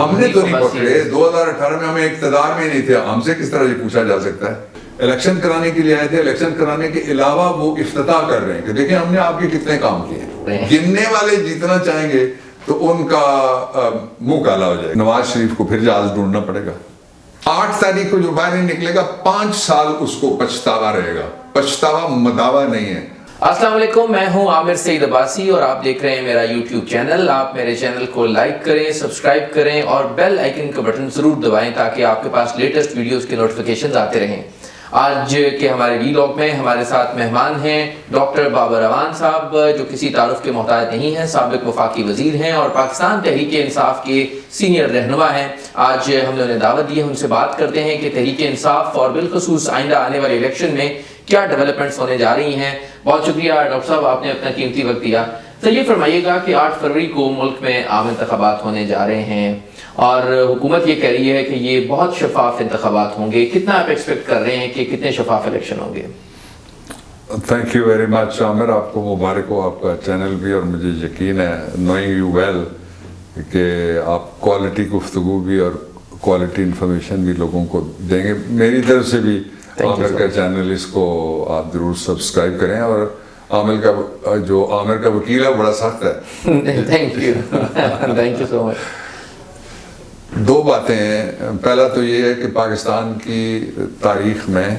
ہم نے تو نہیں پکڑے، 2018 میں ہمیں اقتدار میں نہیں تھے، ہم سے کس طرح یہ پوچھا جا سکتا ہے؟ الیکشن کرانے کے لیے آئے تھے، الیکشن کرانے کے علاوہ وہ افتتاح کر رہے ہیں کہ دیکھیں ہم نے آپ کے کتنے کام کیے ہیں۔ گننے والے جیتنا چاہیں گے تو ان کا منہ کالا ہو جائے گا۔ نواز شریف کو پھر جہاز ڈھونڈنا پڑے گا۔ 8 تاریخ کو جو باہر نہیں نکلے گا 5 سال اس کو پچھتاوا رہے گا، پچھتاوا مداوا نہیں ہے۔ السلام علیکم، میں ہوں عامر سعید عباسی اور آپ دیکھ رہے ہیں میرا یوٹیوب چینل۔ آپ میرے چینل کو لائک کریں، سبسکرائب کریں اور بیل آئیکن کا بٹن ضرور دبائیں تاکہ آپ کے پاس لیٹسٹ ویڈیوز کے نوٹیفیکیشنز آتے رہیں۔ آج کے ہمارے ویلاگ میں ہمارے ساتھ مہمان ہیں ڈاکٹر بابر اعوان صاحب، جو کسی تعارف کے محتاج نہیں ہیں، سابق وفاقی وزیر ہیں اور پاکستان تحریک انصاف کے سینئر رہنما ہیں۔ آج ہم نے انہیں دعوت دی ہے، ان سے بات کرتے ہیں کہ تحریک انصاف اور بالخصوص آئندہ آنے والے الیکشن میں کیا ڈیولپمنٹس ہونے جا رہی ہیں۔ بہت شکریہ ڈاکٹر صاحب، آپ نے اپنا قیمتی وقت دیا۔ تو یہ فرمائیے گا کہ 8 فروری کو ملک میں عام انتخابات ہونے جا رہے ہیں اور حکومت یہ کہہ رہی ہے کہ یہ بہت شفاف انتخابات ہوں گے، کتنا آپ ایکسپیکٹ کر رہے ہیں کہ کتنے شفاف الیکشن ہوں گے؟ تھینک یو ویری مچ عامر، آپ کو مبارک ہو، آپ کا چینل بھی، اور مجھے یقین ہے نوئنگ یو ویل کہ آپ کوالٹی گفتگو بھی اور کوالٹی انفارمیشن بھی لوگوں کو دیں گے۔ میری طرف سے بھی عامر کا چینل، اس کو آپ ضرور سبسکرائب کریں، اور عامر کا وکیل ہے بڑا سخت ہے۔ Thank you, thank you so much. 2 باتیں ہیں، پہلا تو یہ ہے کہ پاکستان کی تاریخ میں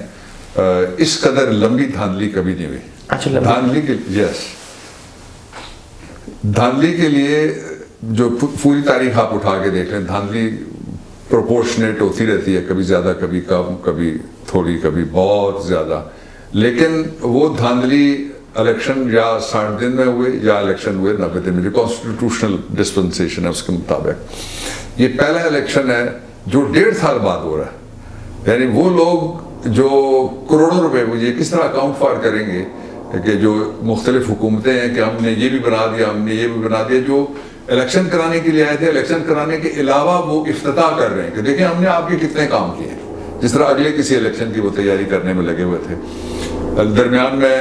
اس قدر لمبی دھاندلی کبھی نہیں ہوئی۔ دھاندلی کے لیے جو پوری تاریخ آپ اٹھا کے دیکھ لیں، دھاندلی پروپورشنیٹ ہوتی رہتی ہے، کبھی زیادہ کبھی کم، کبھی تھوڑی کبھی بہت زیادہ، لیکن وہ دھاندلی الیکشن یا 60 دن میں ہوئے یا الیکشن ہوئے 90 دن میں، جو کانسٹیٹیوشنل ڈسپنسیشن ہے اس کے مطابق۔ یہ پہلا الیکشن ہے جو 1.5 سال بعد ہو رہا ہے، یعنی وہ لوگ جو کروڑوں روپے مجھے کس طرح اکاؤنٹ فار کریں گے کہ جو مختلف حکومتیں ہیں کہ ہم نے یہ بھی بنا دیا، ہم نے یہ بھی بنا دیا، جو الیکشن کرانے کے لیے آئے تھے، الیکشن کرانے کے علاوہ وہ افتتاح کر رہے ہیں کہ دیکھیں ہم نے آپ کے کتنے کام کیے ہیں، جس طرح اگلے کسی الیکشن کی وہ تیاری کرنے میں لگے ہوئے تھے۔ درمیان میں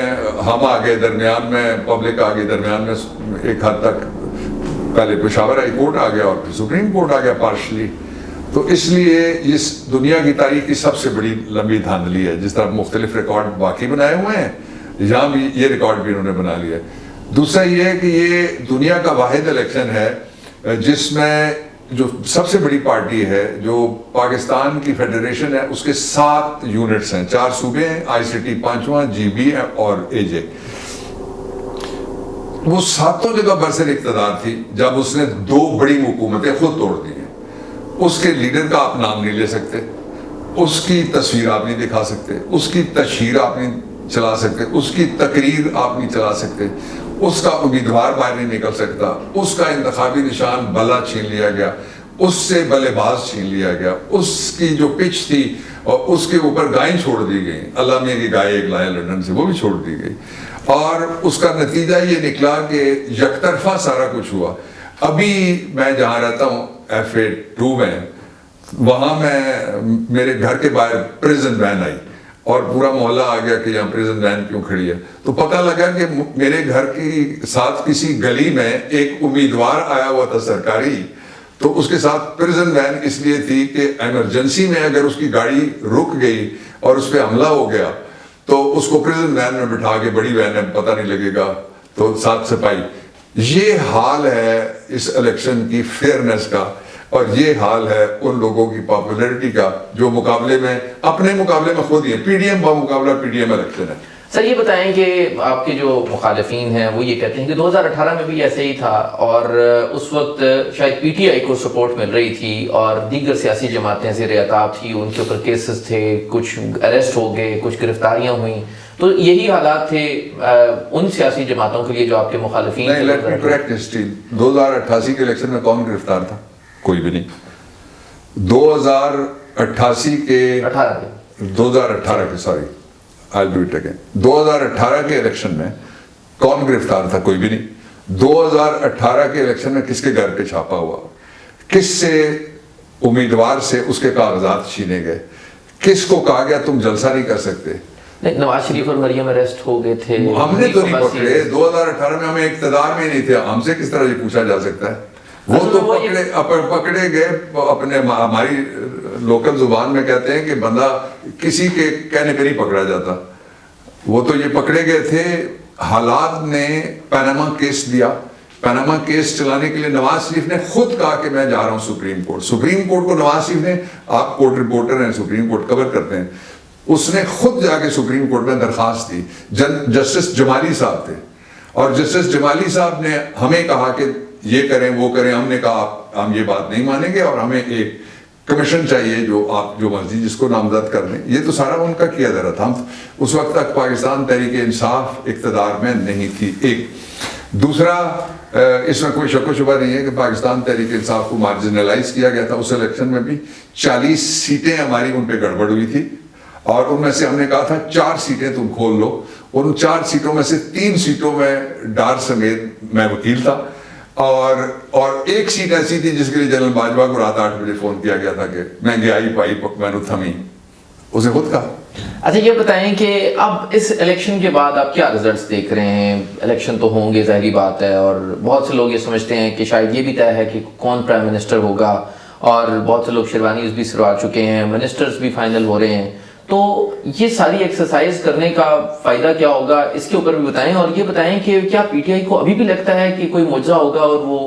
ہم آ گئے، درمیان میں پبلک آ گئی، درمیان میں ایک حد تک پہلے پشاور ہائی کورٹ آ گیا اور پھر سپریم کورٹ آ گیا پارشلی۔ تو اس لیے اس دنیا کی تاریخ کی سب سے بڑی لمبی دھاندلی ہے، جس طرح مختلف ریکارڈ باقی بنائے ہوئے ہیں، یہاں بھی یہ ریکارڈ بھی انہوں نے بنا لیا ہے۔ دوسرا یہ ہے کہ یہ دنیا کا واحد الیکشن ہے جس میں جو سب سے بڑی پارٹی ہے، جو پاکستان کی فیڈریشن ہے، اس کے 7 یونٹس ہیں، 4 صوبے ہیں، آئی سی ٹی 5واں، جی بی اور اے جے۔ وہ 7 جگہ برسر اقتدار تھی جب اس نے 2 بڑی حکومتیں خود توڑ دی ہیں۔ اس کے لیڈر کا آپ نام نہیں لے سکتے، اس کی تصویر آپ نہیں دکھا سکتے، اس کی تشہیر آپ نہیں چلا سکتے، اس کی تقریر آپ نہیں چلا سکتے، اس کا امیدوار باہر نہیں نکل سکتا، اس کا انتخابی نشان بلا چھین لیا گیا، اس سے بلے باز چھین لیا گیا، اس کی جو پچ تھی اور اس کے اوپر گائیں چھوڑ دی گئی، اللہ میاں کی گائے ایک لایا لندن سے، وہ بھی چھوڑ دی گئی، اور اس کا نتیجہ یہ نکلا کہ یک طرفہ سارا کچھ ہوا۔ ابھی میں جہاں رہتا ہوں FA2 میں، وہاں میرے گھر کے باہر پریزن وین آئی اور پورا محلہ آ گیا کہ یہاں پریزن وین کیوں کھڑی ہے، تو پتہ لگا کہ میرے گھر کی ساتھ کسی گلی میں ایک امیدوار آیا ہوا تھا سرکاری، تو اس کے ساتھ پریزن وین اس لیے تھی کہ ایمرجنسی میں اگر اس کی گاڑی رک گئی اور اس پہ حملہ ہو گیا تو اس کو پریزن وین میں بٹھا کے، بڑی وین ہے پتہ نہیں لگے گا، تو ساتھ سپاہی۔ یہ حال ہے اس الیکشن کی فیئرنس کا، اور یہ حال ہے ان لوگوں کی پاپولیرٹی کا جو مقابلے میں اپنے مقابلے میں خود ہی ہے۔ پی ڈی ایم بمقابلہ پی ڈی ایم الیکشن ہے۔ سر یہ بتائیں کہ آپ کے جو مخالفین ہیں وہ یہ کہتے ہیں کہ 2018 میں بھی ایسے ہی تھا، اور اس وقت شاید پی ٹی آئی کو سپورٹ مل رہی تھی اور دیگر سیاسی جماعتیں زیر عطاب تھی، ان کے اوپر کیسز تھے، کچھ اریسٹ ہو گئے، کچھ گرفتاریاں ہوئیں، تو یہی حالات تھے ان سیاسی جماعتوں کے لیے جو آپ کے مخالفین نہیں، لیٹ می کریکٹ ہسٹری۔ 2088 کے الیکشن میں کون گرفتار تھا؟ کوئی بھی نہیں۔ 2018 کے 2018 کے الیکشن میں کون گرفتار تھا؟ کوئی بھی نہیں۔ 2018 کے الیکشن میں کس کے گھر پہ چھاپا ہوا، کس سے امیدوار سے اس کے کاغذات چھینے گئے، کس کو کہا گیا تم جلسہ نہیں کر سکتے؟ نواز شریف اور مریم اریسٹ ہو گئے تھے، ہم نے تو نہیں پکڑے، 2018 میں ہمیں اقتدار میں نہیں تھے، ہم سے کس طرح یہ پوچھا جا سکتا ہے؟ وہ تو پکڑے گئے اپنے, ہماری لوکل زبان میں کہتے ہیں کہ بندہ کسی کے کہنے پہ نہیں پکڑا جاتا. وہ تو یہ پکڑے گئے تھے, حالات نے پیناما کیس دیا. پیناما کیس چلانے کے لیے نواز شریف نے خود کہا کہ میں جا رہا ہوں سپریم کورٹ. سپریم کورٹ کو نواز شریف نے, آپ کورٹ رپورٹر ہیں, سپریم کورٹ کور کرتے ہیں, اس نے خود جا کے سپریم کورٹ میں درخواست دی. جسٹس جمالی صاحب تھے, اور جسٹس جمالی صاحب نے ہمیں کہا کہ یہ کریں وہ کریں. ہم نے کہا ہم یہ بات نہیں مانیں گے, اور ہمیں ایک کمیشن چاہیے جو آپ جو مرضی جس کو نامزد کر لیں. یہ تو سارا ان کا کیا درا تھا. اس وقت تک پاکستان تحریک انصاف اقتدار میں نہیں تھی. ایک دوسرا, اس میں کوئی شک و شبہ نہیں ہے کہ پاکستان تحریک انصاف کو مارجنلائز کیا گیا تھا. اس الیکشن میں بھی 40 سیٹیں ہماری ان پہ گڑبڑ ہوئی تھی, اور ان میں سے ہم نے کہا تھا 4 سیٹیں تم کھول لو. ان 4 سیٹوں میں سے 3 سیٹوں میں ڈار سمیت میں وکیل تھا, اور ایک سیٹ ایسی تھی جس کے لیے جنرل باجوہ کو رات 8 بجے فون کیا گیا تھا کہ میں گیائی پائی میں نے تھمی, اسے خود کہا. اچھا یہ بتائیں کہ اب اس الیکشن کے بعد آپ کیا رزلٹس دیکھ رہے ہیں؟ الیکشن تو ہوں گے, ظاہری بات ہے, اور بہت سے لوگ یہ سمجھتے ہیں کہ شاید یہ بھی طے ہے کہ کون پرائم منسٹر ہوگا, اور بہت سے لوگ شیروانیز بھی سلوا چکے ہیں, منسٹرز بھی فائنل ہو رہے ہیں. تو یہ ساری ایکسرسائز کرنے کا فائدہ کیا ہوگا, اس کے اوپر بھی بتائیں. اور یہ بتائیں کہ کیا پی ٹی آئی کو ابھی بھی لگتا ہے کہ کوئی معجزہ ہوگا اور وہ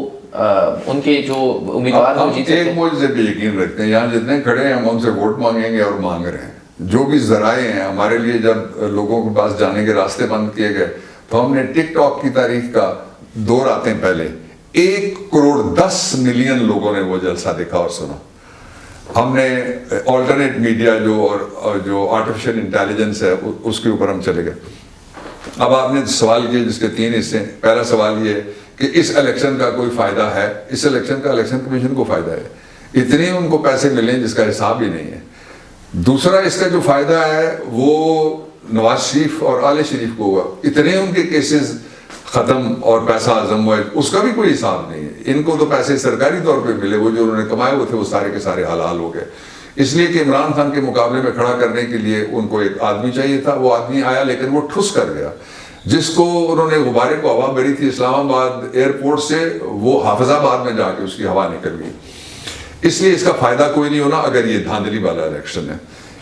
ان کے جو امیدوار ہیں جیت سکتے ہیں؟ ایک معجزے پہ یقین رکھتے ہیں, یہاں جتنے کھڑے ہیں ہم ان سے ووٹ مانگیں گے اور مانگ رہے ہیں. جو بھی ذرائع ہیں ہمارے لیے, جب لوگوں کے پاس جانے کے راستے بند کیے گئے تو ہم نے ٹک ٹاک کی تاریخ کا 2 راتیں پہلے 1.10 کروڑ لوگوں نے وہ جلسہ دیکھا اور سنا. ہم نے آلٹرنیٹ میڈیا جو آرٹیفیشل انٹیلیجنس ہے اس کے اوپر ہم چلے گئے. اب آپ نے سوال کیے جس کے 3 حصے ہیں. پہلا سوال یہ کہ اس الیکشن کا کوئی فائدہ ہے؟ اس الیکشن کا الیکشن کمیشن کو فائدہ ہے, اتنے ان کو پیسے ملیں جس کا حساب ہی نہیں ہے. دوسرا اس کا جو فائدہ ہے وہ نواز شریف اور آل شریف کو ہوا, اتنے ان کے کیسز ختم اور پیسہ ہضم ہوا, اس کا بھی کوئی حساب نہیں ہے. ان کو تو پیسے سرکاری طور پہ ملے, وہ جو انہوں نے کمائے ہوئے تھے وہ سارے کے سارے حلال ہو گئے. اس لیے کہ عمران خان کے مقابلے میں کھڑا کرنے کے لیے ان کو ایک آدمی چاہیے تھا. وہ آدمی آیا لیکن وہ ٹھس کر گیا. جس کو انہوں نے غبارے کو ہوا بھری تھی اسلام آباد ایئرپورٹ سے, وہ حافظ آباد میں جا کے اس کی ہوا نکل گئی. اس لیے اس کا فائدہ کوئی نہیں ہونا اگر یہ دھاندلی والا الیکشن ہے.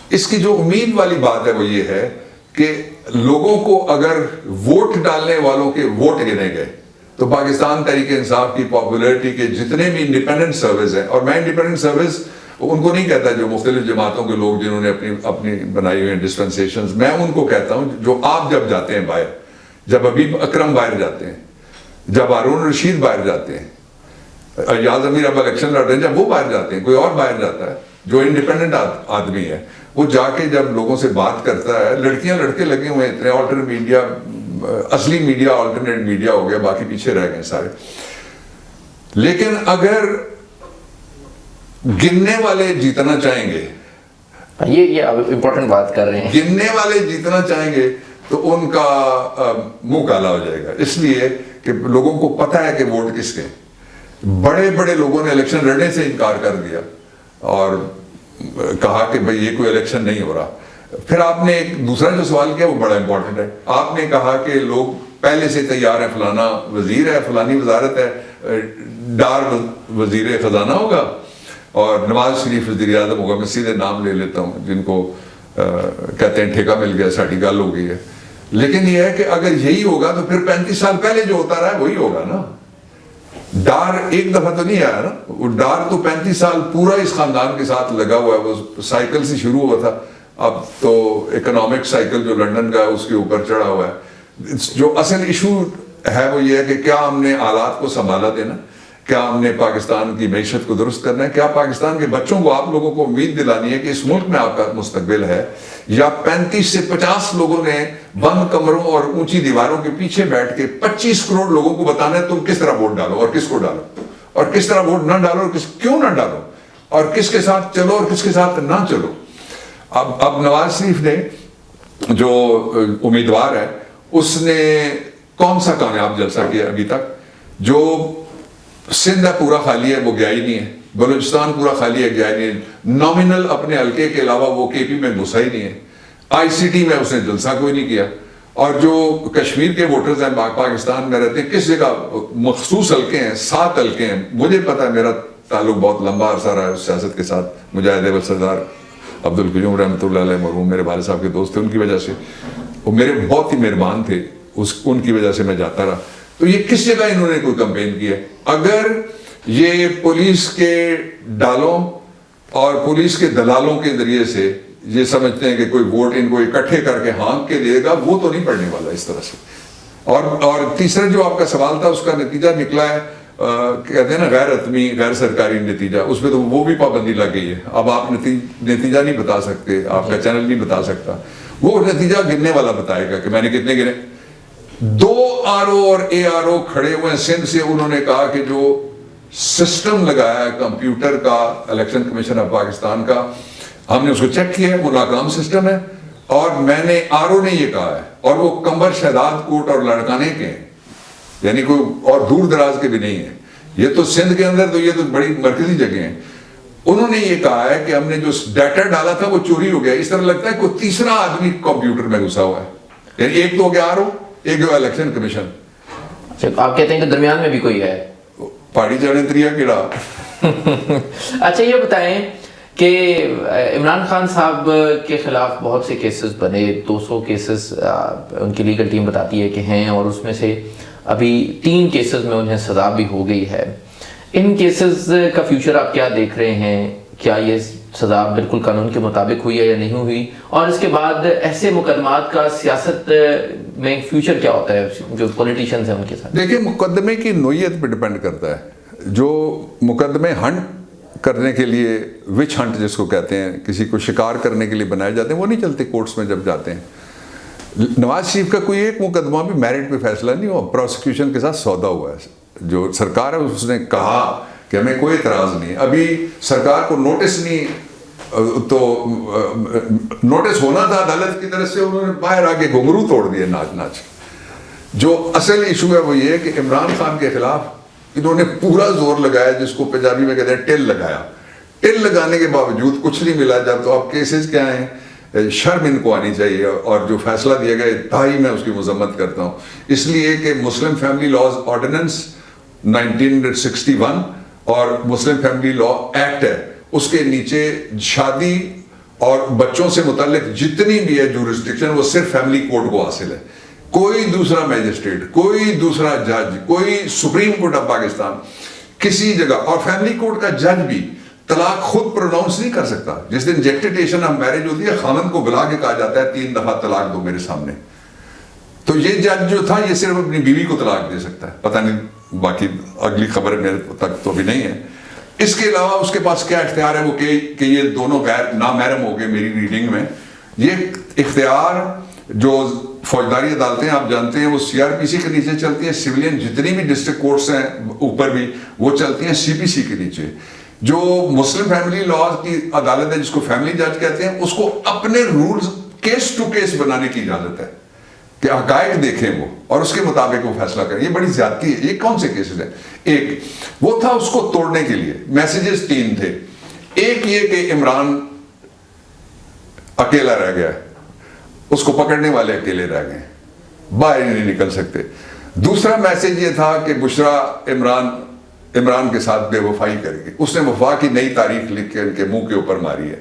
اس کی جو امید والی بات ہے وہ یہ ہے کہ لوگوں کو اگر ووٹ ڈالنے والوں کے ووٹ گنے گئے تو پاکستان تحریک انصاف کی پاپولیرٹی کے جتنے بھی انڈیپینڈنٹ سروس ہیں, اور میں انڈیپینڈنٹ سروس ان کو نہیں کہتا جو مختلف جماعتوں کے لوگ جنہوں نے اپنی بنائی ہوئی ڈسپنسیشنز, میں ان کو کہتا ہوں جو آپ جب جاتے ہیں باہر, جب حبیب اکرم باہر جاتے ہیں, جب ہارون رشید باہر جاتے ہیں, ایاز امیر اب الیکشن لڑ رہے ہیں, جب وہ باہر جاتے ہیں, کوئی اور باہر جاتا ہے جو انڈیپینڈنٹ آدمی ہے, وہ جا کے جب لوگوں سے بات کرتا ہے, لڑکیاں لڑکے لگے ہوئے اتنے, آلٹرنیٹ میڈیا, اصلی میڈیا آلٹرنیٹ میڈیا ہو گیا, باقی پیچھے رہ گئے سارے. لیکن اگر گننے والے جیتنا چاہیں گے, یہ امپورٹنٹ بات کر رہے ہیں, گننے والے جیتنا چاہیں گے تو ان کا منہ کالا ہو جائے گا. اس لیے کہ لوگوں کو پتہ ہے کہ ووٹ کس کے. بڑے بڑے لوگوں نے الیکشن لڑنے سے انکار کر دیا اور کہا کہ بھئی یہ کوئی الیکشن نہیں ہو رہا. پھر آپ نے ایک دوسرا جو سوال کیا وہ بڑا امپورٹنٹ ہے. آپ نے کہا کہ لوگ پہلے سے تیار ہیں, فلانا وزیر ہے, فلانی وزارت ہے, ڈار وزیر خزانہ ہوگا اور نواز شریف وزیر اعظم ہوگا. میں سیدھے نام لے لیتا ہوں جن کو کہتے ہیں ٹھیکہ مل گیا, ساڑھی گل ہو گئی ہے. لیکن یہ ہے کہ اگر یہی ہوگا تو پھر 35 سال پہلے جو ہوتا رہا ہے وہی ہوگا نا. ڈار ایک دفعہ تو نہیں آیا نا, وہ ڈار تو 35 سال پورا اس خاندان کے ساتھ لگا ہوا ہے. وہ سائیکل سے شروع ہوا تھا, اب تو اکنامک سائیکل جو لنڈن کا ہے اس کے اوپر چڑھا ہوا ہے. جو اصل ایشو ہے وہ یہ ہے کہ کیا ہم نے آلات کو سنبھالا دینا, کیا ہم نے پاکستان کی معیشت کو درست کرنا ہے, کیا پاکستان کے بچوں کو آپ لوگوں کو امید دلانی ہے کہ اس ملک میں آپ کا مستقبل ہے, یا 35 سے 50 لوگوں نے بند کمروں اور اونچی دیواروں کے پیچھے بیٹھ کے 25 کروڑ لوگوں کو بتانا ہے تم کس طرح ووٹ ڈالو اور کس کو ڈالو, اور کس طرح ووٹ نہ ڈالو اور کیوں نہ ڈالو, اور کس کے ساتھ چلو اور کس کے ساتھ نہ چلو. اب نواز شریف نے جو امیدوار ہے اس نے کون سا کامیاب جلسہ کیا ابھی تک؟ جو سندھ ہے پورا خالی ہے, وہ گیا ہی نہیں ہے. بلوچستان پورا خالی ہے, گیا ہی نہیں ہے. نامنل اپنے حلقے کے علاوہ وہ کے پی میں گھسا ہی نہیں ہے. آئی سی ٹی میں اس نے جلسہ کوئی نہیں کیا. اور جو کشمیر کے ووٹرز ہیں پاکستان میں رہتے ہیں کس جگہ مخصوص حلقے ہیں 7 حلقے ہیں. مجھے پتا ہے میرا تعلق بہت لمبا عرصہ رہا ہے سیاست کے ساتھ. مجاہد اول سردار عبدالقیوم رحمۃ اللہ علیہ مرحوم میرے والد صاحب کے دوست تھے, ان کی وجہ سے وہ میرے بہت ہی مہربان تھے, ان کی وجہ سے میں جاتا رہا. تو یہ کس جگہ انہوں نے کوئی کمپین کی ہے؟ اگر یہ پولیس کے ڈالوں اور پولیس کے دلالوں کے ذریعے سے یہ سمجھتے ہیں کہ کوئی ووٹ ان کو اکٹھے کر کے ہانک کے دے گا, وہ تو نہیں پڑنے والا اس طرح سے. اور تیسرا جو آپ کا سوال تھا اس کا نتیجہ نکلا ہے کہتے ہیں نا غیر حتمی غیر سرکاری نتیجہ, اس میں تو وہ بھی پابندی لگ گئی ہے. اب آپ نتیجہ نہیں بتا سکتے, آپ کا چینل نہیں بتا سکتا, وہ نتیجہ گننے والا بتائے گا کہ میں نے کتنے گنے. 2 RO اور ARO کھڑے ہوئے ہیں سندھ سے, انہوں نے کہا کہ جو سسٹم لگایا ہے کمپیوٹر کا الیکشن کمیشن آف پاکستان کا, ہم نے اس کو چیک کیا ہے, وہ ناکام سسٹم ہے. اور میں نے RO نے یہ کہا ہے, اور وہ کمبر شہداد کوٹ اور لڑکانے کے ہیں, یعنی کوئی اور دور دراز کے بھی نہیں ہیں. یہ تو سندھ کے اندر تو یہ تو بڑی مرکزی جگہ ہیں. انہوں نے یہ کہا ہے کہ ہم نے جو ڈیٹا ڈالا تھا وہ چوری ہو گیا. اس طرح لگتا ہے کوئی تیسرا آدمی کمپیوٹر میں گھسا ہوا ہے, یعنی ایک تو ہو گیا RO, ایک جو الیکشن کمیشن. آپ کہتے ہیں کہ درمیان میں بھی کوئی ہے, پہاڑی چڑھنے تریا کیڑا. اچھا یہ بتائیں کہ عمران خان صاحب کے خلاف بہت سے کیسز بنے, 200 کیسز ان کی لیگل ٹیم بتاتی ہے کہ ہیں, اور اس میں سے ابھی 3 کیسز میں انہیں سزا بھی ہو گئی ہے. ان کیسز کا فیوچر آپ کیا دیکھ رہے ہیں؟ کیا یہ سزا بالکل قانون کے مطابق ہوئی ہے یا نہیں ہوئی؟ اور اس کے بعد ایسے مقدمات کا سیاست میں فیوچر کیا ہوتا ہے جو پولیٹیشینز ہیں ان کے ساتھ؟ دیکھیں مقدمے کی نوعیت پہ ڈیپینڈ کرتا ہے. جو مقدمے ہنٹ کرنے کے لیے وچ ہنٹ جس کو کہتے ہیں, کسی کو شکار کرنے کے لیے بنائے جاتے ہیں, وہ نہیں چلتے کورٹس میں جب جاتے ہیں. نواز شریف کا کوئی ایک مقدمہ بھی میرٹ پہ فیصلہ نہیں ہوا, پروسیکیوشن کے ساتھ سودا ہوا ہے. جو سرکار ہے اس نے کہا کہ ہمیں کوئی اعتراض نہیں, ابھی سرکار کو نوٹس نہیں, تو نوٹس ہونا تھا عدالت کی طرف سے, انہوں نے باہر آ کے گھنگرو توڑ دیے ناچ ناچ. جو اصل ایشو ہے وہ یہ ہے کہ عمران خان کے خلاف انہوں نے پورا زور لگایا, جس کو پنجابی میں کہتے ہیں ٹل لگایا. ٹل لگانے کے باوجود کچھ نہیں ملا. جب تو اب کیسز کیا ہیں, شرم ان کو آنی چاہیے, اور جو فیصلہ دیا گیا انتہائی میں اس کی مذمت کرتا ہوں, اس لیے کہ مسلم فیملی لاز آرڈیننس 1961 اور مسلم فیملی لا ایکٹ ہے, اس کے نیچے شادی اور بچوں سے متعلق جتنی بھی ہے جورسڈکشن وہ صرف فیملی کورٹ کو حاصل ہے. کوئی دوسرا میجسٹریٹ, کوئی دوسرا جج, کوئی سپریم کورٹ آف پاکستان کسی جگہ, اور فیملی کورٹ کا جج بھی طلاق خود پروناؤنس نہیں کر سکتا. جس دن انجیکٹیشن آف میرج ہوتی ہے, خاوند کو بلا کے کہا جاتا ہے 3 دفعہ طلاق دو میرے سامنے. تو یہ جج جو تھا یہ صرف اپنی بیوی کو طلاق دے سکتا ہے. پتہ نہیں باقی اگلی خبر میرے تک تو بھی نہیں ہے. اس کے علاوہ اس کے پاس کیا اختیار ہے وہ کہ یہ دونوں غیر نامحرم ہو گئے. میری ریڈنگ میں یہ اختیار جو فوجداری عدالتیں آپ جانتے ہیں وہ CRPC کے نیچے چلتی ہیں, سویلین جتنی بھی ڈسٹرکٹ کورٹس ہیں اوپر بھی وہ چلتی ہیں CPC کے نیچے. جو مسلم فیملی لاز کی عدالت ہے جس کو فیملی جج کہتے ہیں, اس کو اپنے رولز کیس ٹو کیس بنانے کی اجازت ہے کہ حقائق دیکھیں وہ اور اس کے مطابق وہ فیصلہ کریں. یہ بڑی زیادتی ہے. یہ کون سے کیسز ہیں؟ ایک وہ تھا اس کو توڑنے کے لیے میسیجز 3 تھے. ایک یہ کہ عمران اکیلا رہ گیا, اس کو پکڑنے والے اکیلے رہ گئے, باہر نہیں نکل سکتے. دوسرا میسج یہ تھا کہ بشرا عمران کے ساتھ بے وفائی کرے گی, اس نے وفا کی نئی تاریخ لکھ کے ان کے منہ کے اوپر ماری ہے.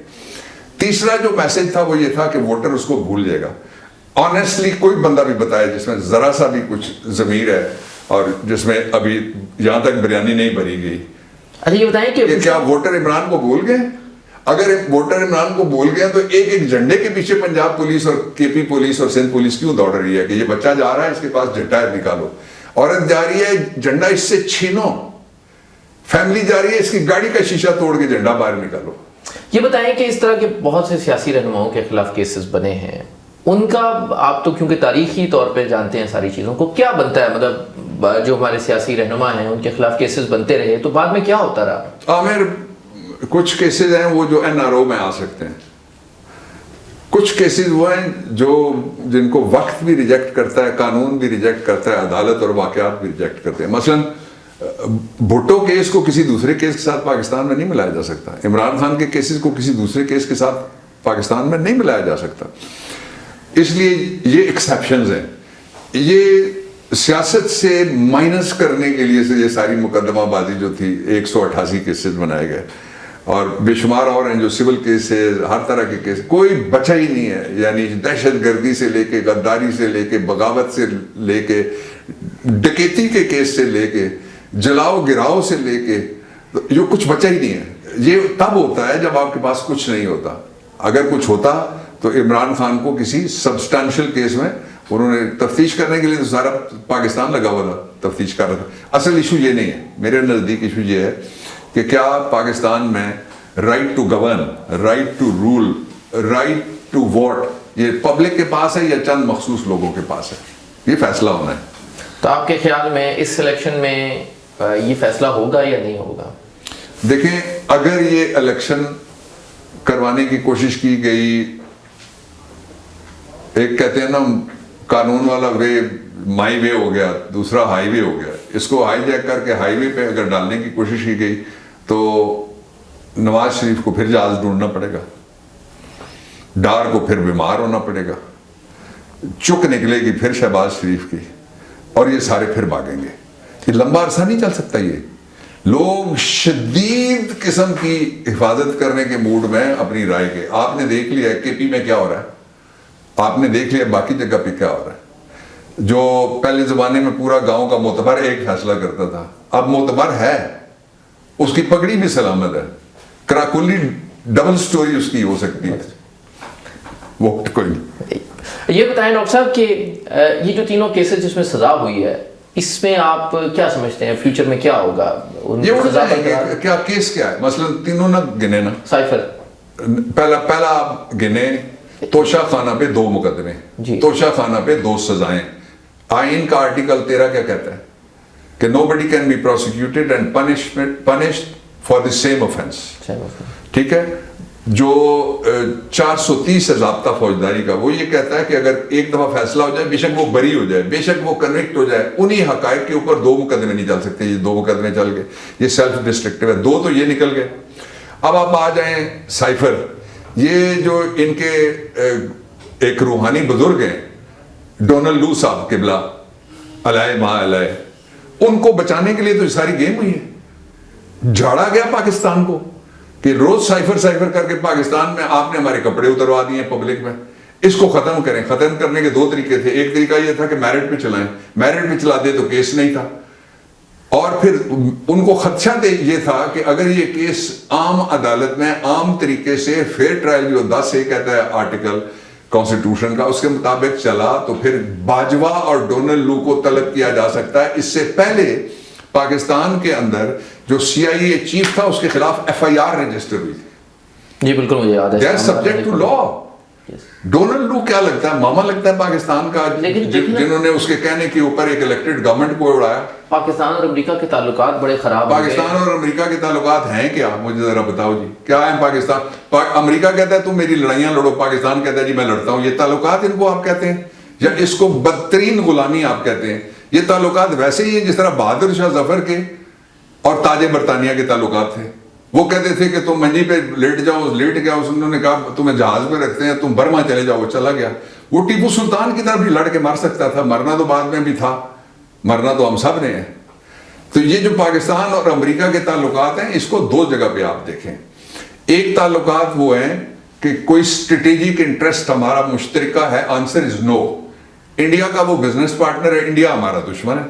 تیسرا جو میسج تھا وہ یہ تھا کہ ووٹر اس کو بھول جائے گا. آنیسٹلی کوئی بندہ بھی بتایا جس میں ذرا سا بھی کچھ ضمیر ہے اور جس میں ابھی یہاں تک بریانی نہیں بھری گئی. اچھا یہ بتائیں کہ کیا ووٹر عمران کو بھول گئے؟ اگر ووٹر عمران کو بھول گئے تو ایک جھنڈے کے پیچھے پنجاب پولیس اور KP پولیس اور سندھ پولیس کیوں دوڑ رہی ہے کہ یہ بچہ جا رہا ہے اس کے پاس جھنڈا ہے نکالو, عورت جا رہی ہے جھنڈا اس سے چھینو, فیملی جا رہی ہے اس کی گاڑی کا شیشہ توڑ کے جھنڈا باہر نکالو. یہ بتائیں کہ اس طرح کے بہت سے سیاسی رہنماؤں کے خلاف کیسز بنے ہیں, ان کا آپ تو کیونکہ تاریخی طور پہ جانتے ہیں ساری چیزوں کو, کیا بنتا ہے؟ مطلب جو ہمارے سیاسی رہنما ہیں ان کے خلاف کیسز بنتے رہے تو بعد میں کیا ہوتا رہا؟ عامر کچھ کیسز ہیں وہ جو NRO میں آ سکتے ہیں, کچھ کیسز وہ ہیں جو جن کو وقت بھی ریجیکٹ کرتا ہے, قانون بھی ریجیکٹ کرتا ہے, عدالت اور واقعات بھی ریجیکٹ کرتے ہیں. مثلا بھٹو کیس کو کسی دوسرے کیس کے ساتھ پاکستان میں نہیں ملایا جا سکتا. عمران خان کے کیسز کو کسی دوسرے کیس کے ساتھ پاکستان میں نہیں ملایا جا سکتا. اس لیے یہ ایکسیپشنز ہیں. یہ سیاست سے مائنس کرنے کے لیے سے یہ ساری مقدمہ بازی جو تھی 188 کیسز بنائے گئے اور بے شمار اور ہیں جو سول کیسز, ہر طرح کے کیس, کوئی بچا ہی نہیں ہے. یعنی دہشت گردی سے لے کے, غداری سے لے کے, بغاوت سے لے کے, ڈکیتی کے کیس سے لے کے, جلاؤ گراؤ سے لے کے, جو کچھ بچا ہی نہیں ہے. یہ تب ہوتا ہے جب آپ کے پاس کچھ نہیں ہوتا. اگر کچھ ہوتا تو عمران خان کو کسی سبسٹانشل کیس میں انہوں نے تفتیش کرنے کے لیے تو سارا پاکستان لگا ہوا تھا, تفتیش کر رہا تھا. اصل ایشو یہ نہیں ہے, میرے نزدیک ایشو یہ ہے کہ کیا پاکستان میں right to govern, right to rule, right to vote یہ پبلک کے پاس ہے یا چند مخصوص لوگوں کے پاس ہے. یہ فیصلہ ہونا ہے. تو آپ کے خیال میں اس الیکشن میں یہ فیصلہ ہوگا یا نہیں ہوگا؟ دیکھیں, اگر یہ الیکشن کروانے کی کوشش کی گئی, ایک کہتے ہیں نا قانون والا وے مائی وے ہو گیا, دوسرا ہائی وے ہو گیا, اس کو ہائی جیک کر کے ہائی وے پہ اگر ڈالنے کی کوشش کی گئی تو نواز شریف کو پھر جہاز ڈھونڈنا پڑے گا, ڈار کو پھر بیمار ہونا پڑے گا, چک نکلے گی پھر شہباز شریف کی, اور یہ سارے پھر بھاگیں گے. یہ لمبا عرصہ نہیں چل سکتا. یہ لوگ شدید قسم کی حفاظت کرنے کے موڈ میں اپنی رائے کے. آپ نے دیکھ لیا کے پی میں کیا ہو رہا ہے, آپ نے دیکھ لیا باقی جگہ پہ کیا ہو رہا ہے. جو پہلے زمانے میں پورا گاؤں کا معتبر ایک فیصلہ کرتا تھا, اب معتبر ہے, اس کی پگڑی بھی سلامت ہے, کراکلی ڈبل سٹوری اس کی ہو سکتی ہے. وہ کوئی نہیں. یہ بتائیں ڈاکٹر صاحب کہ یہ جو تینوں کیسز جس میں سزا ہوئی ہے, اس میں آپ کیا سمجھتے ہیں فیوچر میں کیا ہوگا؟ یہ کیا کیس کیا ہے؟ مثلا تینوں نہ گنے نا, سائفر پہلا آپ گنے توشہ خانہ پہ 2 مقدمے, توشہ خانہ پہ 2 سزائیں. آئین کا آرٹیکل 13 کیا کہتا ہے کہ nobody can be prosecuted and punished for the same offense. ٹھیک ہے. جو 430 ہے ضابطہ فوجداری کا, وہ یہ کہتا ہے کہ اگر ایک دفعہ فیصلہ ہو جائے, بے شک وہ بری ہو جائے, بے شک وہ کنوکٹ ہو جائے, انہی حقائق کے اوپر 2 مقدمے نہیں چل سکتے. یہ 2 مقدمے چل گئے, یہ سیلف ڈسٹرکٹیو ہے. 2 تو یہ نکل گئے. اب آپ آ جائیں سائفر. یہ جو ان کے ایک روحانی بزرگ ہیں ڈونلڈ لو صاحب قبلہ علیہ ما علیہ, ان کو بچانے کے لیے تو یہ ساری گیم ہوئی ہے. جھاڑا گیا پاکستان کو کہ روز سائفر کر کے پاکستان میں آپ نے ہمارے کپڑے اتروا دیے پبلک میں. اس کو ختم کریں. ختم کرنے کے 2 طریقے تھے. ایک طریقہ یہ تھا کہ میرٹ پہ چلائیں, میرٹ پہ چلا دے تو کیس نہیں تھا. اور پھر ان کو خدشہ یہ تھا کہ اگر یہ کیس عام عدالت میں عام طریقے سے فیئر ٹرائل جو 10 کہتا ہے آرٹیکل کانسٹیٹیوشن کا, اس کے مطابق چلا تو پھر باجوہ اور ڈونلڈ لو کو طلب کیا جا سکتا ہے. اس سے پہلے پاکستان کے اندر جو CIA چیف تھا اس کے خلاف FIR رجسٹر ہوئی تھی. جی بالکل مجھے یاد ہے. They are subject to law. Donald لو کیا لگتا ہے, ماما لگتا ہے پاکستان کا, جنہوں نے اس کے کہنے کے اوپر ایک الیکٹڈ گورنمنٹ کو اڑایا. پاکستان اور امریکہ کے تعلقات بڑے خراب ہیں. پاکستان اور امریکہ کے تعلقات ہیں کیا, مجھے ذرا بتاؤ جی, کیا ہے پاکستان؟ امریکہ کہتا ہے تم میری لڑائیاں لڑو, پاکستان کہتا ہے جی میں لڑتا ہوں. یہ تعلقات ان کو آپ کہتے ہیں, یا اس کو بدترین غلامی آپ کہتے ہیں. یہ تعلقات ویسے ہی ہیں جس طرح بہادر شاہ ظفر کے اور تاج برطانیہ کے تعلقات تھے. وہ کہتے تھے کہ تم منجی پہ لیٹ جاؤ, لیٹ گیا, انہوں نے کہا تمہیں جہاز پہ رکھتے ہیں, تم برما چلے جاؤ, وہ چلا گیا. وہ ٹیپو سلطان کی طرف بھی لڑ کے مار سکتا تھا, مرنا تو بعد میں بھی تھا, مرنا تو ہم سب نے ہے. تو یہ جو پاکستان اور امریکہ کے تعلقات ہیں, اس کو 2 جگہ پہ آپ دیکھیں. ایک تعلقات وہ ہیں کہ کوئی اسٹریٹجک انٹرسٹ ہمارا مشترکہ ہے, آنسر از نو. انڈیا کا وہ بزنس پارٹنر ہے, انڈیا ہمارا دشمن ہے.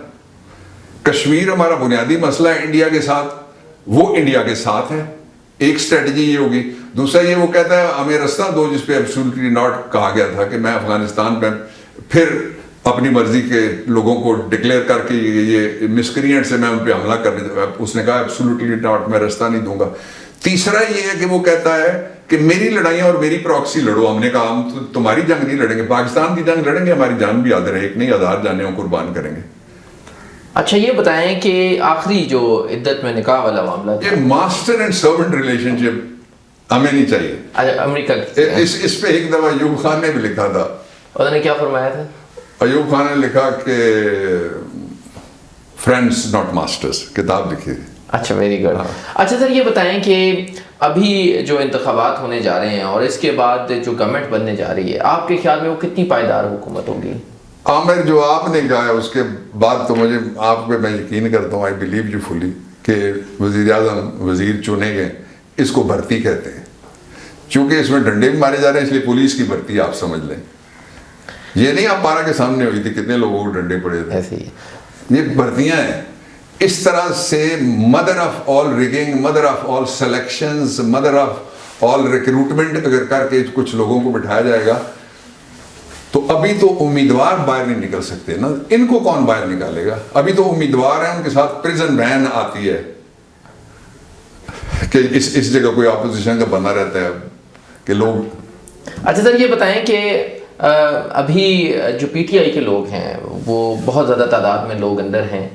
کشمیر ہمارا بنیادی مسئلہ ہے انڈیا کے ساتھ, وہ انڈیا کے ساتھ ہے. ایک اسٹریٹجی یہ ہوگی. دوسرا یہ وہ کہتا ہے ہمیں رستہ دو, جس پہ ایبسولوٹلی ناٹ کہا گیا تھا کہ میں افغانستان پہ پھر اپنی مرضی کے لوگوں کو ڈکلیئر کر کے یہ مسکرینٹ سے میں ان پہ حملہ کرنے, اس نے کہا ایبسولوٹلی ناٹ, میں رستہ نہیں دوں گا. تیسرا یہ ہے کہ وہ کہتا ہے کہ میری لڑائیاں اور میری پراکسی لڑو. ہم نے کہا ہم تمہاری جنگ نہیں لڑیں گے, پاکستان کی جنگ لڑیں گے, ہماری جان بھی حاضر ہے, ایک نہیں 1000 جانیں ہم قربان کریں گے. اچھا یہ بتائیں کہ آخری جو عدت میں نکاح والا معاملہ تھا, یہ ماسٹر اینڈ سرونٹ ریلیشن شپ ہمیں نہیں چاہیے. امریکہ اس پہ ایک دفعہ ایوب خان نے بھی لکھا تھا. انہوں نے کیا فرمایا تھا؟ ایوب خان نے لکھا کہ فرینڈس ناٹ ماسٹرز, کتاب لکھی تھی. اچھا ویری گڈ. اچھا سر یہ بتائیں کہ ابھی جو انتخابات ہونے جا رہے ہیں اور اس کے بعد جو گورنمنٹ بننے جا رہی ہے، آپ کے خیال میں وہ کتنی پائیدار حکومت ہوگی؟ عامر، جو آپ نے کہا ہے اس کے بعد تو مجھے آپ پہ میں یقین کرتا ہوں، آئی بلیو یو فلی، کہ وزیر اعظم وزیر چنے گئے، اس کو بھرتی کہتے ہیں، چونکہ اس میں ڈنڈے بھی مارے جا رہے ہیں، اس لیے پولیس کی بھرتی آپ سمجھ لیں۔ یہ نہیں آپ پارا کے سامنے ہوئی تھی کتنے لوگوں کو ڈنڈے پڑے تھے، ایسے ہی یہ بھرتیاں ہیں۔ اس طرح سے mother of all rigging, mother of all selections, mother of all recruitment اگر کر کے کچھ لوگوں کو بٹھایا جائے گا تو ابھی تو امیدوار باہر نہیں نکل سکتے نا، ان کو کون باہر نکالے گا؟ ابھی تو امیدوار ہیں، ان کے ساتھ پریزن وین آتی ہے کہ اس جگہ کوئی اپوزیشن کا بنا رہتا ہے کہ لوگ۔ اچھا سر، یہ بتائیں کہ ابھی جو پی ٹی آئی کے لوگ ہیں وہ بہت زیادہ تعداد میں لوگ اندر ہیں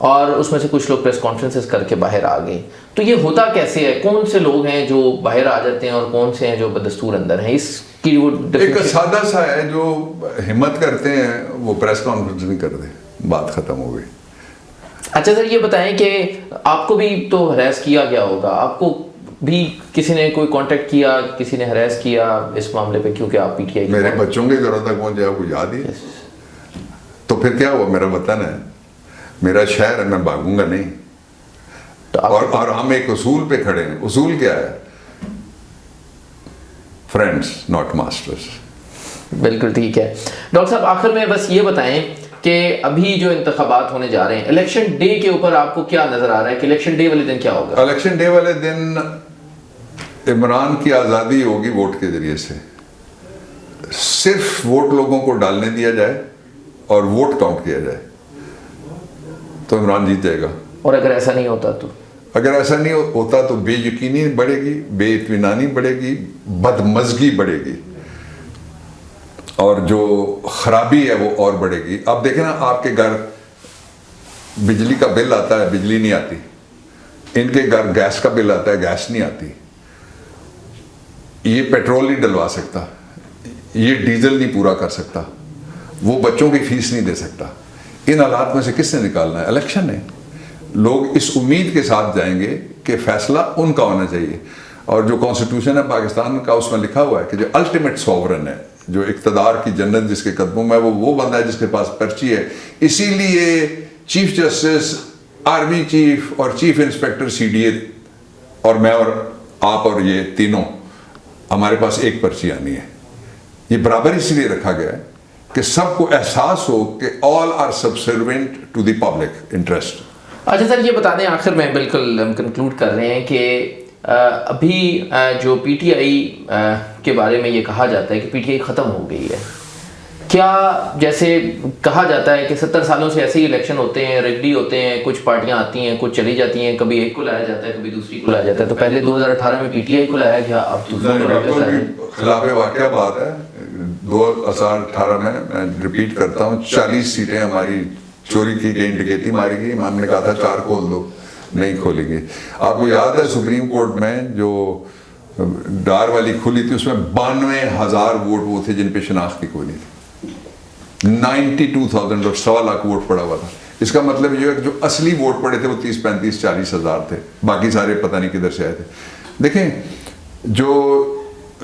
اور اس میں سے کچھ لوگ پریس کانفرنسز کر کے باہر آ گئے، تو یہ ہوتا کیسے ہے؟ کون سے لوگ ہیں جو باہر آ جاتے ہیں اور کون سے ہیں جو بدستور اندر ہیں؟ اس کی وہ ایک سادہ سا ہے، جو ہمت کرتے ہیں وہ پریس کانفرنس نہیں کرتے، بات ختم ہو گئی۔ اچھا سر، یہ بتائیں کہ آپ کو بھی تو ہراس کیا گیا ہوگا، آپ کو بھی کسی نے کوئی کانٹیکٹ کیا، کسی نے ہراس کیا اس معاملے پہ، کیونکہ آپ پی ٹی آئی میرے بچوں کے گھروں تک پہنچے، آپ کو یاد ہی ہے۔ تو پھر کیا ہوا؟ میرا وطن ہے، میرا شہر ہے، میں بھاگوں گا نہیں۔ اور ہم ایک اصول پہ کھڑے ہیں۔ اصول کیا ہے؟ Friends not masters. بالکل ٹھیک ہے۔ ڈاکٹر صاحب، آخر میں بس یہ بتائیں کہ ابھی جو انتخابات ہونے جا رہے ہیں، الیکشن ڈے کے اوپر آپ کو کیا نظر آ رہا ہے کہ الیکشن ڈے والے دن کیا ہوگا؟ الیکشن ڈے والے دن عمران کی آزادی ہوگی ووٹ کے ذریعے سے، صرف ووٹ لوگوں کو ڈالنے دیا جائے اور ووٹ کاؤنٹ کیا جائے تو عمران جیت جائے گا۔ اور اگر ایسا نہیں ہوتا تو؟ اگر ایسا نہیں ہوتا تو بے یقینی بڑھے گی، بے اطمینانی بڑھے گی، بدمزگی بڑھے گی، اور جو خرابی ہے وہ اور بڑھے گی۔ آپ دیکھیں نا، آپ کے گھر بجلی کا بل آتا ہے، بجلی نہیں آتی، ان کے گھر گیس کا بل آتا ہے، گیس نہیں آتی، یہ پیٹرول نہیں ڈلوا سکتا، یہ ڈیزل نہیں پورا کر سکتا، وہ بچوں کی فیس نہیں دے سکتا۔ ان حالات میں سے کس نے نکالنا ہے؟ الیکشن ہے۔ لوگ اس امید کے ساتھ جائیں گے کہ فیصلہ ان کا ہونا چاہیے، اور جو کانسٹیٹیوشن ہے پاکستان کا اس میں لکھا ہوا ہے کہ جو الٹیمیٹ سوورن ہے، جو اقتدار کی جنت جس کے قدموں میں، وہ بندہ ہے جس کے پاس پرچی ہے۔ اسی لیے چیف جسٹس، آرمی چیف اور chief inspector C D A اور میں اور آپ اور یہ تینوں، ہمارے پاس ایک پرچی آنی ہے۔ یہ برابر اس لیے رکھا گیا ہے کہ سب کو احساس ہو کہ all are subservient to the public interest. اچھا سر، یہ بتا دیں آخر میں، بالکل ہم کنکلوڈ کر رہے ہیں کہ ابھی جو پی ٹی آئی کے بارے میں یہ کہا جاتا ہے کہ پی ٹی آئی ختم ہو گئی ہے، کیا جیسے کہا جاتا ہے کہ 70 سالوں سے ایسے ہی الیکشن ہوتے ہیں، ریگڈی ہوتے ہیں، کچھ پارٹیاں آتی ہیں، کچھ چلی جاتی ہیں، کبھی ایک کو لایا جاتا ہے، کبھی دوسری کو لایا جاتا ہے، تو پہلے 2018 میں پی ٹی آئی کو لایا گیا، اب دوسروں کو لایا گیا۔ خلاف واقعہ بات ہے۔ 2018 میں ریپیٹ کرتا ہوں، 40 سیٹیں ہماری چوری کی گئی، ڈکیتی ماری گئی، ہم نے کہا تھا 4 کھول دو، نہیں کھولیں گے۔ آپ کو یاد ہے سپریم کورٹ میں جو ڈار والی کھلی تھی، اس میں 92,000 ووٹ وہ تھے جن پہ شناخت کی کوئی نہیں تھی، 92,000 اور 1.25 لاکھ ووٹ پڑا ہوا تھا۔ اس کا مطلب یہ ہے کہ جو اصلی ووٹ پڑے تھے وہ 30, 35, 40 ہزار تھے، باقی سارے پتہ نہیں کدھر سے آئے تھے۔ دیکھیں، جو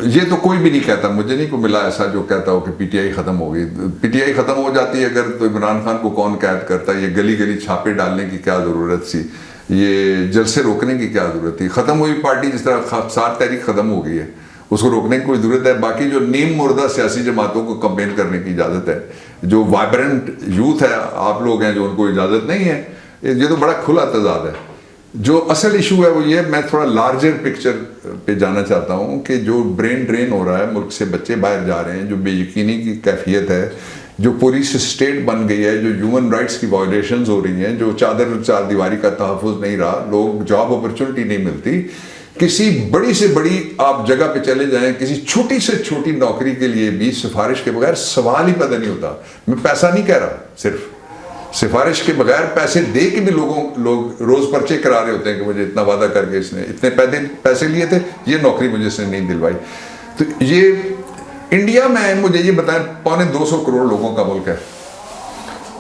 یہ تو کوئی بھی نہیں کہتا، مجھے نہیں کوئی ملا ایسا جو کہتا ہو کہ پی ٹی آئی ختم ہو گئی۔ پی ٹی آئی ختم ہو جاتی ہے اگر تو عمران خان کو کون قید کرتا؟ یہ گلی گلی چھاپے ڈالنے کی کیا ضرورت تھی؟ یہ جلسے روکنے کی کیا ضرورت تھی؟ ختم ہوئی پارٹی، جس طرح خاص تحریک ختم ہو گئی ہے، اس کو روکنے کی کوئی ضرورت ہے؟ باقی جو نیم مردہ سیاسی جماعتوں کو کمپین کرنے کی اجازت ہے، جو وائبرنٹ یوتھ ہے، آپ لوگ ہیں جو ان کو اجازت نہیں ہے، یہ تو بڑا کھلا تضاد ہے۔ جو اصل ایشو ہے وہ یہ، میں تھوڑا لارجر پکچر پہ جانا چاہتا ہوں کہ جو برین ڈرین ہو رہا ہے، ملک سے بچے باہر جا رہے ہیں، جو بے یقینی کی کیفیت ہے، جو پولیس اسٹیٹ بن گئی ہے، جو ہیومن رائٹس کی وائلیشنز ہو رہی ہیں، جو چار دیواری کا تحفظ نہیں رہا، لوگ جاب اپرچونٹی نہیں ملتی، کسی بڑی سے بڑی آپ جگہ پہ چلے جائیں، کسی چھوٹی سے چھوٹی نوکری کے لیے بھی سفارش کے بغیر سوال ہی پیدا نہیں ہوتا۔ میں پیسہ نہیں کہہ رہا، صرف سفارش کے بغیر پیسے دے کے بھی لوگ روز پرچے کرا رہے ہوتے ہیں کہ مجھے اتنا وعدہ کر کے اس نے اتنے پیسے لیے تھے، یہ نوکری مجھے اس نے نہیں دلوائی۔ تو یہ انڈیا میں، مجھے یہ بتائیں، 250 کروڑ لوگوں کا ملک ہے،